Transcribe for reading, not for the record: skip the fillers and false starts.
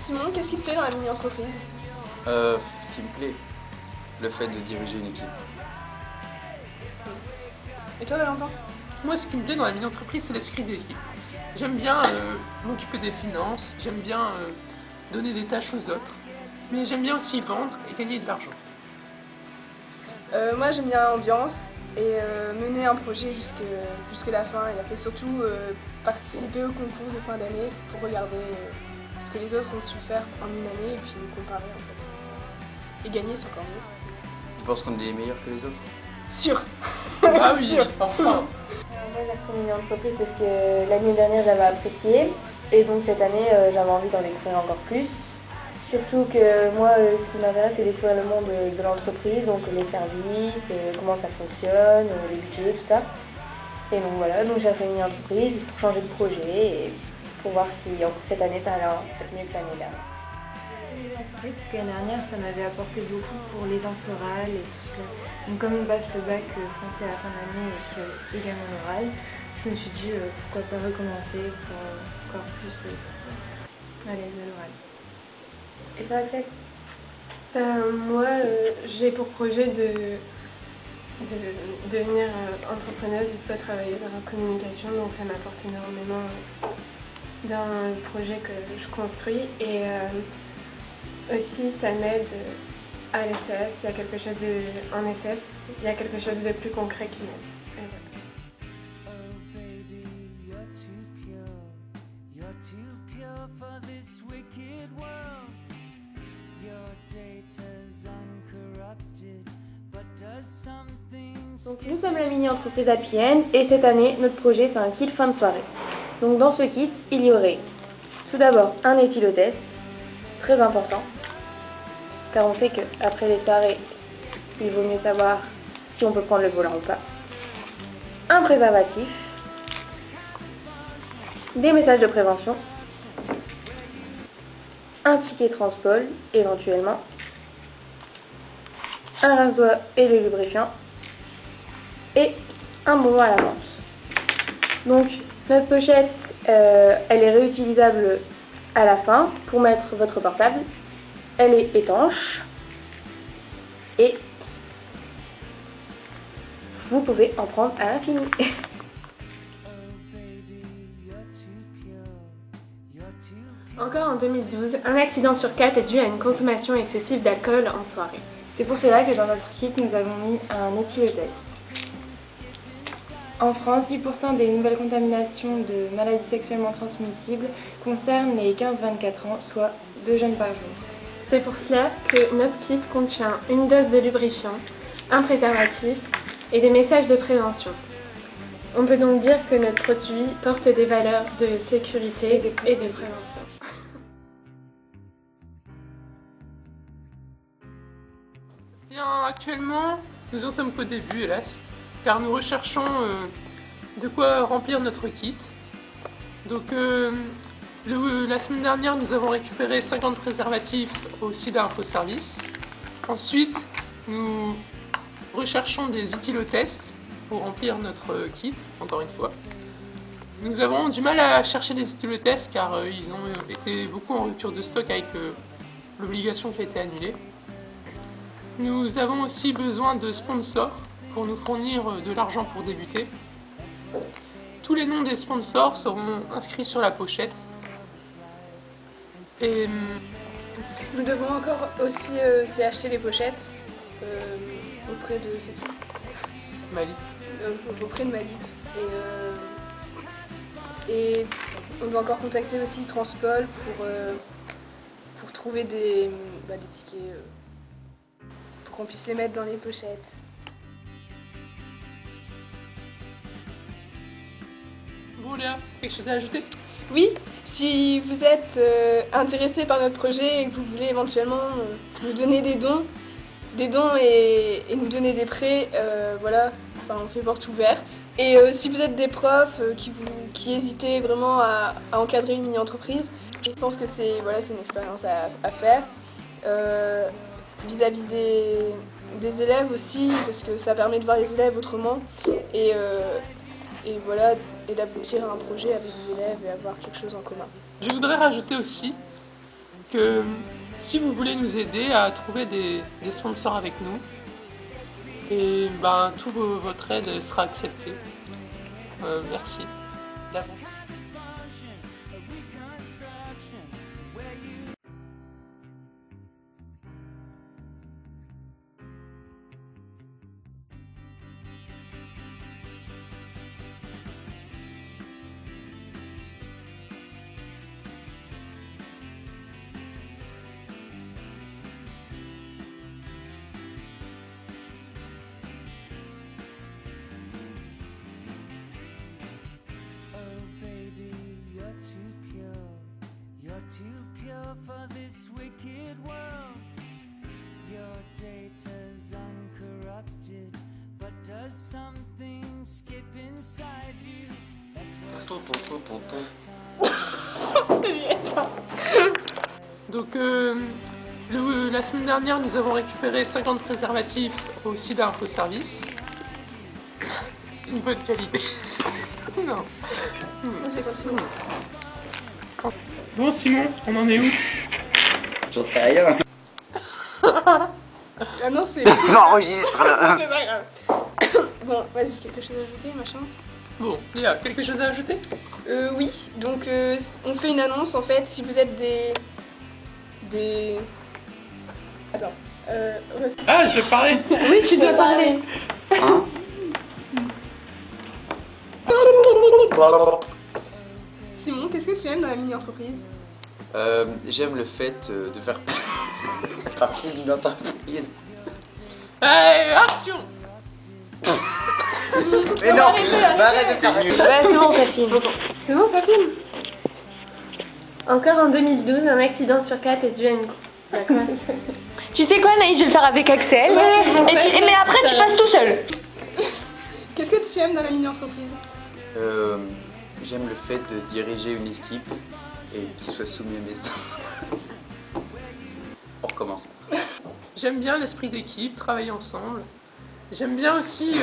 Simon, qu'est-ce qui te plaît dans la mini-entreprise? Ce qui me plaît, le fait de diriger une équipe. Et toi, Valentin? Moi, ce qui me plaît dans la mini-entreprise, c'est l'esprit d'équipe. J'aime bien m'occuper des finances, j'aime bien donner des tâches aux autres, mais j'aime bien aussi vendre et gagner de l'argent. Moi, j'aime bien l'ambiance et mener un projet jusque la fin et après surtout participer au concours de fin d'année pour regarder ce que les autres ont su faire en une année et puis nous comparer en fait. Et gagner, c'est encore mieux. Tu penses qu'on est meilleurs que les autres? Sûr. Ah oui, Sûr. enfin. Moi, j'ai repris une entreprise parce que l'année dernière, j'avais apprécié. Et donc, cette année, j'avais envie d'en découvrir encore plus. Surtout que moi, ce qui m'intéresse, c'est découvrir le monde de l'entreprise, donc les services, comment ça fonctionne, les budgets, tout ça. Et donc voilà, donc j'ai fait une entreprise pour changer de projet et pour voir si cette année, ça allait être mieux que l'année dernière. Parce que l'année dernière, ça m'avait apporté beaucoup pour les temps orales et tout ça. Donc comme une passe le bac français à la fin de l'année et puis également l'oral, je me suis dit pourquoi pas recommencer pour encore plus aller à l'oral. Et toi, Axel? Moi, j'ai pour projet de devenir entrepreneuse et de pas travailler dans la communication, donc ça m'apporte énormément dans le projet que je construis et aussi ça m'aide à l'ESSEF, il y a quelque chose en ESSEF, il y a quelque chose de plus concret qui m'aide. Et voilà. Donc nous sommes la mini-entreprise Happy End et cette année, notre projet c'est un kit fin de soirée. Donc dans ce kit, il y aurait tout d'abord un éthylotest, très important, car on sait qu'après les soirées, il vaut mieux savoir si on peut prendre le volant ou pas. Un préservatif, des messages de prévention, un ticket transpol éventuellement, un rasoir et le lubrifiant, et un bonbon à la menthe. Donc notre pochette, elle est réutilisable à la fin pour mettre votre portable. Elle est étanche et vous pouvez en prendre à l'infini. Encore en 2012, un accident sur 4 est dû à une consommation excessive d'alcool en soirée. C'est pour cela que dans notre kit, nous avons mis un éthylotest. En France, 10% des nouvelles contaminations de maladies sexuellement transmissibles concernent les 15-24 ans, soit 2 jeunes par jour. C'est pour cela que notre kit contient une dose de lubrifiant, un préservatif et des messages de prévention. On peut donc dire que notre produit porte des valeurs de sécurité et de prévention. Bien, actuellement, nous en sommes qu'au début, hélas, car nous recherchons de quoi remplir notre kit. Donc, la semaine dernière, nous avons récupéré 50 préservatifs au SIDA Info Service. Ensuite, nous recherchons des éthylotests pour remplir notre kit, encore une fois. Nous avons du mal à chercher des éthylotests car ils ont été beaucoup en rupture de stock avec l'obligation qui a été annulée. Nous avons aussi besoin de sponsors pour nous fournir de l'argent pour débuter. Tous les noms des sponsors seront inscrits sur la pochette. Et Nous devons encore aussi acheter les pochettes auprès de c'est qui Mali. auprès de Malip. Et on doit encore contacter aussi Transpol pour trouver des tickets pour qu'on puisse les mettre dans les pochettes. Bon Léa, quelque chose à ajouter? Oui, si vous êtes intéressé par notre projet et que vous voulez éventuellement nous donner des dons et nous donner des prêts, voilà, enfin, on fait porte ouverte. Et si vous êtes des profs qui hésitez vraiment à encadrer une mini-entreprise, je pense que c'est une expérience à faire. Vis-à-vis des élèves aussi, parce que ça permet de voir les élèves autrement. Et d'aboutir à un projet avec des élèves et avoir quelque chose en commun. Je voudrais rajouter aussi si vous voulez nous aider à trouver des sponsors avec nous, et ben, votre aide sera acceptée. Merci d'avance. Too pure for this wicked world. Your data's uncorrupted, but does something skip inside you? Donc la semaine dernière, nous avons récupéré 50 préservatifs au Sida Info Service. Une bonne qualité. Non. Vas-y, continue. Bon Simon, on en est où? J'en sais rien. Ah non, c'est... J'enregistre là. C'est pas grave. Bon, vas-y, quelque chose à ajouter, machin? Bon, Léa, quelque chose à ajouter? Oui, donc on fait une annonce en fait, si vous êtes des... Attends, Ah, je parlais. Oui, tu dois parler. Hein? Simon, qu'est-ce que tu aimes dans la mini-entreprise? J'aime le fait de faire partie d'une entreprise. Hey, action! Mais non, arrête, c'est nul. Ouais, c'est bon, ça filme. C'est bon, ça filme. Encore en 2012, un accident sur 4 est dû à une... D'accord. Tu sais quoi, Naïs, je vais le faire avec Axel. Mais après, tu passes tout seul. Qu'est-ce que tu aimes dans la mini-entreprise? J'aime le fait de diriger une équipe et qu'il soit soumis à mes On recommence. J'aime bien l'esprit d'équipe, travailler ensemble. J'aime bien aussi